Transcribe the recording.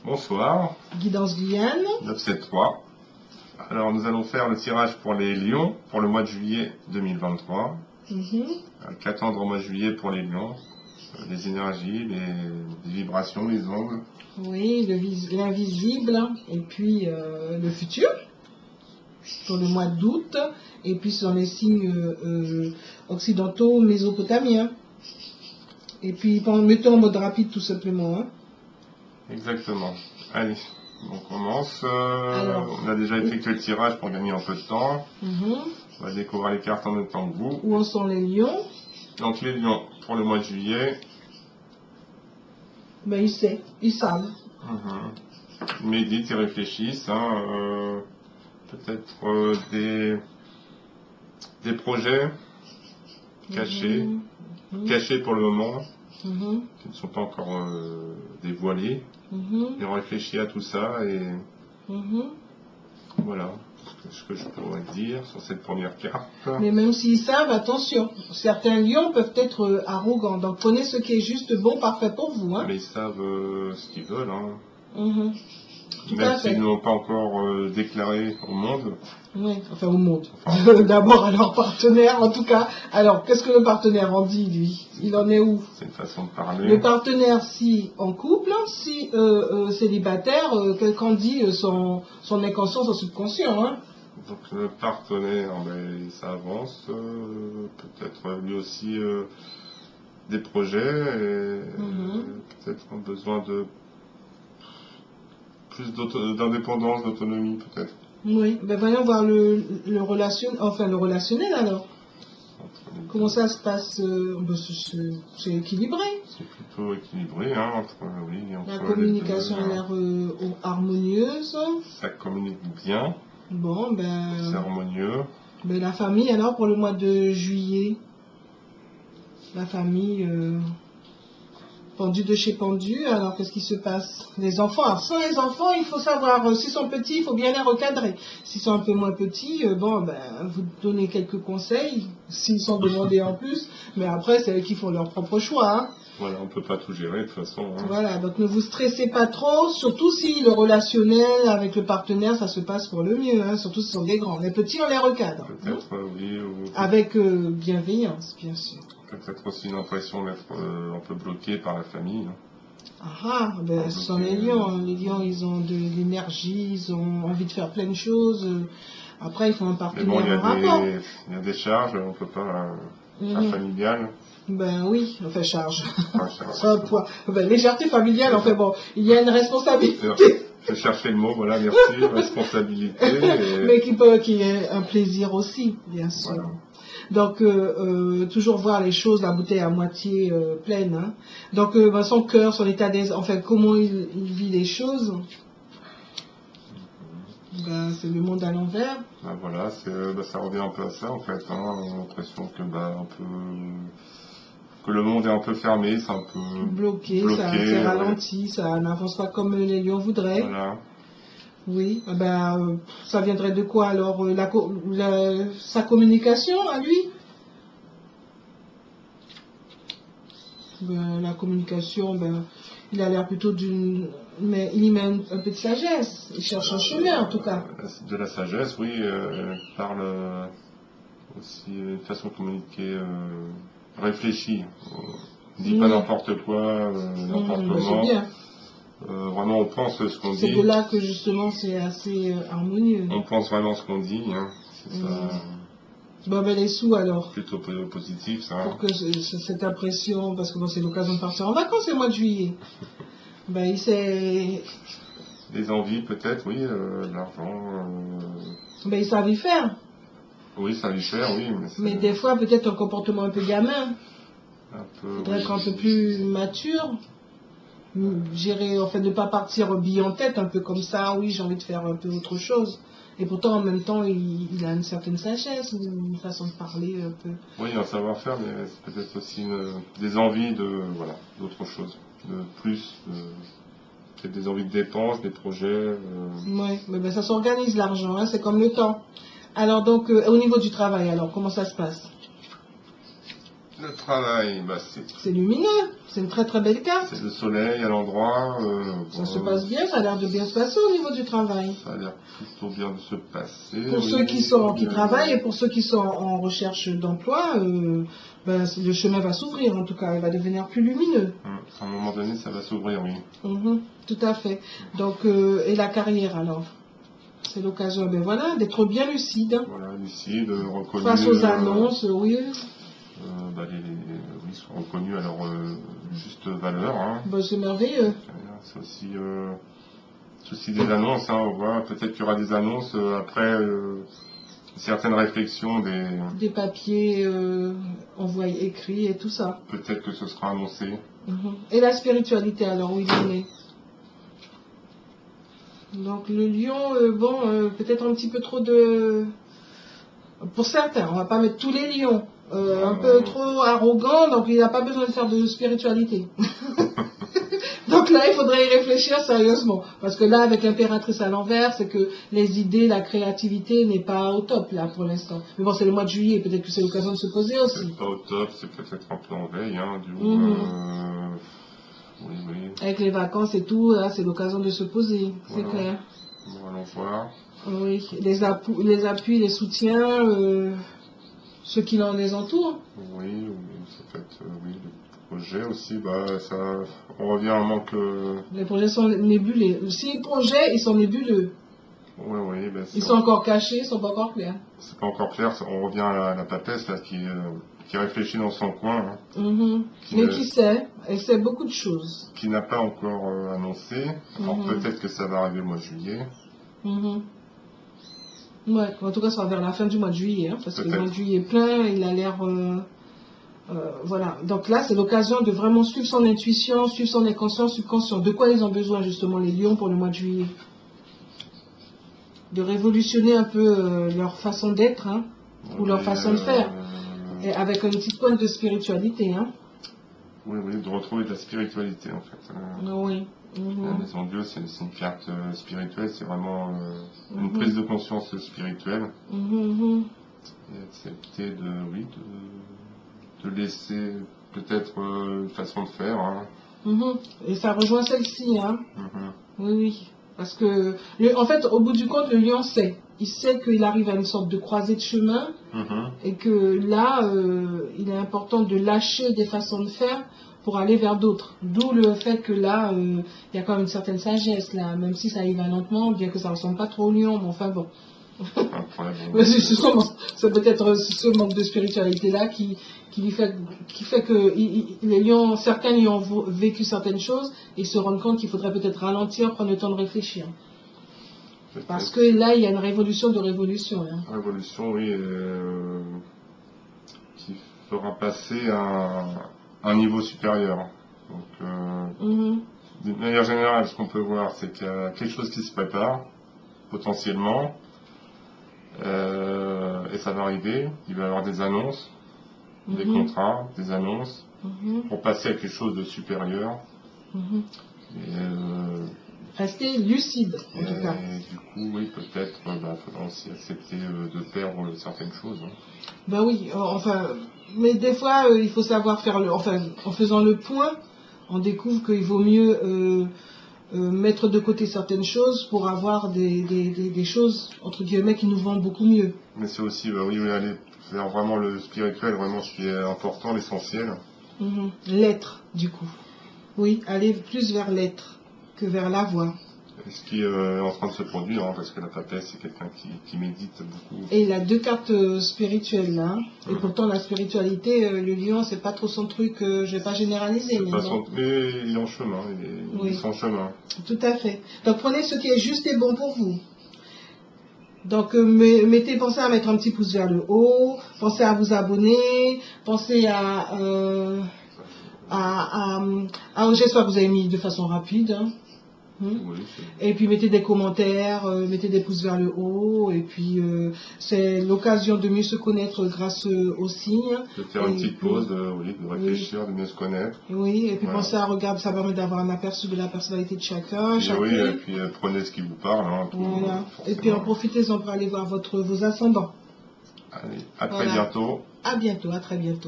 Bonsoir, Guidance Guyane. 973. Alors nous allons faire le tirage pour les lions pour le mois de juillet 2023. Qu'attendre au mois de juillet pour les lions? Les énergies, les vibrations, les ondes. Oui, l'invisible et puis le futur pour le mois d'août et puis sur les signes occidentaux mésopotamiens. Et puis mettons en mode rapide tout simplement. Hein. Exactement. Allez, on commence. On a déjà effectué le tirage pour gagner un peu de temps. On va découvrir les cartes en même temps que vous. Où en sont les lions? Donc les lions pour le mois de juillet. Ben ils savent. Ils méditent, ils réfléchissent. Peut-être des projets cachés, cachés pour le moment, qui ne sont pas encore dévoilés. Ils ont réfléchi à tout ça et voilà ce que je pourrais dire sur cette première carte. Mais même s'ils savent, attention, certains lions peuvent être arrogants, donc prenez ce qui est juste bon, parfait pour vous. Hein. Mais ils savent ce qu'ils veulent. Tout Même à fait. s'ils ne l'ont pas encore déclaré au monde. Oui, enfin au monde. D'abord à leur partenaire, en tout cas. Alors, qu'est-ce que le partenaire en dit, lui? Il en est où? C'est une façon de parler. Le partenaire, si en couple, si célibataire, qu'en dit son inconscient, son subconscient, hein? Donc le partenaire, ça avance. Peut-être lui aussi des projets et peut-être un besoin de plus d'indépendance, d'autonomie peut-être. Oui, ben voyons voir le relationnel alors. Comment ça se passe? C'est équilibré. C'est plutôt équilibré, entre la communication a l'air harmonieuse. Ça communique bien. Bon, ben. C'est harmonieux. Ben, la famille alors pour le mois de juillet. La famille. Pendu de chez pendu, alors qu'est-ce qui se passe? Les enfants, alors sans les enfants, il faut savoir, s'ils sont petits, il faut bien les recadrer. S'ils sont un peu moins petits, vous donnez quelques conseils, s'ils sont demandés en plus, mais après, c'est eux qui font leur propre choix. Hein. Voilà, on ne peut pas tout gérer de toute façon. Voilà, donc ne vous stressez pas trop, surtout si le relationnel avec le partenaire, ça se passe pour le mieux, surtout si ce sont des grands. Les petits, on les recadre. Peut-être, oui. Avec bienveillance, bien sûr. Peut-être aussi une impression d'être un peu bloqué par la famille. Ce sont les lions. Les lions, ils ont de l'énergie, ils ont envie de faire plein de choses. Après, il faut un partenaire rapport. Il y a des charges, on ne peut pas faire familial. Ben oui, on fait charge. Légèreté familiale, il y a une responsabilité. Je cherchais le mot, voilà, merci, responsabilité. Mais qui est un plaisir aussi, bien sûr. Voilà. Donc, toujours voir les choses, la bouteille à moitié pleine. Hein. Donc, son cœur, son état d'esprit, comment il vit les choses, c'est le monde à l'envers. Voilà, ça revient un peu à ça, en fait. On a l'impression que le monde est un peu fermé, c'est un peu bloqué, c'est ralenti, ça n'avance pas comme les lions voudraient. Voilà. Oui, ça viendrait de quoi alors? Sa communication à lui? La communication, il a l'air plutôt mais il y met un peu de sagesse. Il cherche un chemin en tout cas. De la sagesse, oui. Il parle aussi une façon de communiquer réfléchie. On ne dit pas n'importe quoi, n'importe comment. C'est bien. Vraiment, on pense ce qu'on dit. C'est de là que justement c'est assez harmonieux. On pense vraiment ce qu'on dit. C'est ça. Les sous alors. Plutôt positif, ça. Pour que cette impression, parce que c'est l'occasion de partir en vacances le mois de juillet. Il sait. Des envies peut-être, oui, de l'argent. Il savent y faire. Oui, ça lui faire, oui. Mais des fois, peut-être un comportement un peu gamin. Il faudrait être un peu plus mature. Gérer, ne pas partir bille en tête, un peu comme ça, oui, j'ai envie de faire un peu autre chose. Et pourtant, en même temps, il a une certaine sagesse, une façon de parler un peu. Oui, un savoir-faire, mais c'est peut-être aussi des envies d'autre chose, de plus, peut-être des envies de dépenses, des projets. Oui, mais ça s'organise l'argent, c'est comme le temps. Alors donc, au niveau du travail, alors, comment ça se passe? Le travail, bah c'est lumineux, c'est une très très belle carte. C'est le soleil à l'endroit. Ça se passe bien, ça a l'air de bien se passer au niveau du travail. Ça a l'air plutôt bien de se passer. Pour ceux qui travaillent et pour ceux qui sont en recherche d'emploi, ben, le chemin va s'ouvrir en tout cas, il va devenir plus lumineux. À un moment donné, ça va s'ouvrir, oui. Tout à fait. Donc, et la carrière alors? C'est l'occasion, ben voilà, d'être bien lucide. Voilà, lucide, reconnu. Face aux annonces, oui. Oui, sont reconnus à leur juste valeur. Hein. Ben, c'est merveilleux. C'est aussi des annonces. Hein, on voit, peut-être qu'il y aura des annonces après certaines réflexions des papiers envoyés, écrits et tout ça. Peut-être que ce sera annoncé. Et la spiritualité alors, où il en est? Donc le lion, peut-être un petit peu trop de... Pour certains, on va pas mettre tous les lions. Un peu trop arrogant, donc il n'a pas besoin de faire de spiritualité. Donc là, il faudrait y réfléchir sérieusement. Parce que là, avec l'impératrice à l'envers, c'est que les idées, la créativité n'est pas au top, là, pour l'instant. Mais bon, c'est le mois de juillet, peut-être que c'est l'occasion de se poser aussi. C'est pas au top, c'est peut-être un peu en veille, hein, du coup. Oui. Avec les vacances et tout, là, c'est l'occasion de se poser, c'est clair. Bon, allons voir. Oui, les appuis, les soutiens, ceux qui les entourent. Oui, ça peut être, les projets aussi, on revient à un manque... Les projets sont nébuleux. Si les projets, ils sont nébuleux. Oui. Ils sont encore cachés, ils sont pas encore clairs. C'est pas encore clair, on revient à la papesse, là, qui réfléchit dans son coin. Mais qui sait, elle sait beaucoup de choses. Qui n'a pas encore annoncé. Alors peut-être que ça va arriver le mois de juillet. Ouais, en tout cas, ça va vers la fin du mois de juillet, hein, parce que le mois de juillet est plein, il a l'air... voilà, donc là, c'est l'occasion de vraiment suivre son intuition, suivre son inconscient, subconscient. De quoi ils ont besoin, justement, les lions, pour le mois de juillet? De révolutionner un peu leur façon d'être, hein, ou leur façon de faire, et avec une petite pointe de spiritualité. Hein. Oui, de retrouver de la spiritualité, en fait. Oui. La maison Dieu, c'est une carte spirituelle, c'est vraiment une prise de conscience spirituelle. Et accepter de laisser peut-être une façon de faire. Hein. Et ça rejoint celle-ci. Hein. Oui. Parce que, en fait, au bout du compte, le lion sait. Il sait qu'il arrive à une sorte de croisée de chemin. Et que là, il est important de lâcher des façons de faire pour aller vers d'autres. D'où le fait que là, il y a quand même une certaine sagesse, là, même si ça y va lentement, bien que ça ne ressemble pas trop au lion, mais enfin bon. C'est peut-être ce manque de spiritualité-là qui fait que les lions, certains y ont vécu certaines choses et se rendent compte qu'il faudrait peut-être ralentir, prendre le temps de réfléchir. Parce que là, il y a une révolution de révolution. Hein. Révolution, oui, qui fera passer à un niveau supérieur. Donc, d'une manière générale, ce qu'on peut voir, c'est qu'il y a quelque chose qui se prépare, potentiellement, et ça va arriver. Il va y avoir des annonces, des contrats, des annonces, pour passer à quelque chose de supérieur. Rester lucide, en tout cas. Du coup, oui, peut-être, faudra aussi accepter de perdre certaines choses. Hein. Ben oui, mais des fois, il faut savoir faire en faisant le point, on découvre qu'il vaut mieux mettre de côté certaines choses pour avoir des choses, entre guillemets, qui nous vendent beaucoup mieux. Mais c'est aussi, aller vers vraiment le spirituel, vraiment ce qui est important, l'essentiel. L'être, du coup. Oui, aller plus vers l'être que vers l'avoir. Ce qui est en train de se produire, hein, parce que la papesse, c'est quelqu'un qui médite beaucoup. Et il a 2 cartes spirituelles, là. Et pourtant, la spiritualité, le lion, c'est pas trop son truc, je vais pas généraliser. Mais il est en chemin, il est en chemin. Tout à fait. Donc, prenez ce qui est juste et bon pour vous. Donc, pensez à mettre un petit pouce vers le haut, pensez à vous abonner, pensez j'espère que vous avez mis de façon rapide. Hein. Et puis mettez des commentaires, mettez des pouces vers le haut, et puis c'est l'occasion de mieux se connaître grâce aux signes. De faire une petite pause, de réfléchir, de mieux se connaître. Oui, et puis pensez à regarder, ça permet d'avoir un aperçu de la personnalité de chacun. Et puis prenez ce qui vous parle. Hein, voilà. Et puis profitez-en pour aller voir vos ascendants. Allez, à très bientôt. À bientôt, à très bientôt.